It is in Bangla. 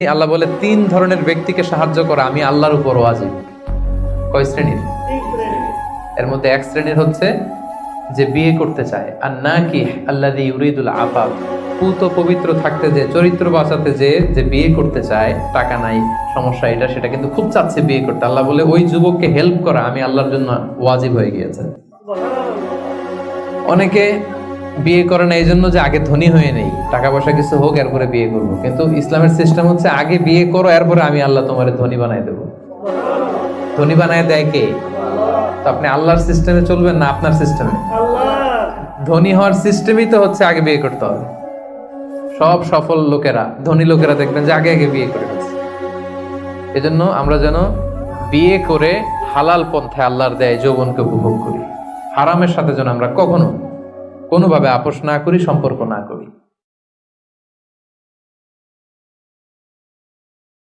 আল্লাহ বলে 3 ধরনের ব্যক্তিকে সাহায্য করা আমি আল্লাহর উপর ওয়াজিব। কয় শ্রেণীর? এর মধ্যে এক শ্রেণীর হচ্ছে যে বিয়ে করতে চায়, আর নাকি আল্লাযী ইউরিদুল আফাফ, পুত পবিত্র থাকতে যে, চরিত্র বাঁচাতে যে বিয়ে করতে চায়, টাকা নাই, সমস্যা এটা সেটা, কিন্তু খুব চাচ্ছে বিয়ে করতে। আল্লাহ বলে ওই যুবককে হেল্প করা আমি আল্লাহর জন্য ওয়াজিব হয়ে গিয়েছে। অনেকে বিয়ে করে না এই জন্য যে আগে ধনী হয়ে নেই, টাকা পয়সা কিছু হোক এরপরে বিয়ে করবো, কিন্তু ইসলামের সিস্টেম হচ্ছে আগে বিয়ে করো এরপরে আমি আল্লাহ তোমার ধনী বানাই দেবো। ধনী বানায় দেয় কে? তো আপনি আল্লাহর সিস্টেমে চলবেন না আপনার সিস্টেমে? ধনী হওয়ার সিস্টেমই তো হচ্ছে আগে বিয়ে করতে হবে। সব সফল লোকেরা, ধনী লোকেরা দেখবেন যে আগে আগে বিয়ে করে গেছে। এজন্য আমরা যেন বিয়ে করে হালাল পন্থায় আল্লাহর দেয় যৌবনকে উপভোগ করি। হারামের সাথে যেন আমরা কখনো কোনোভাবে আপোষ না করি, সম্পর্ক না করি।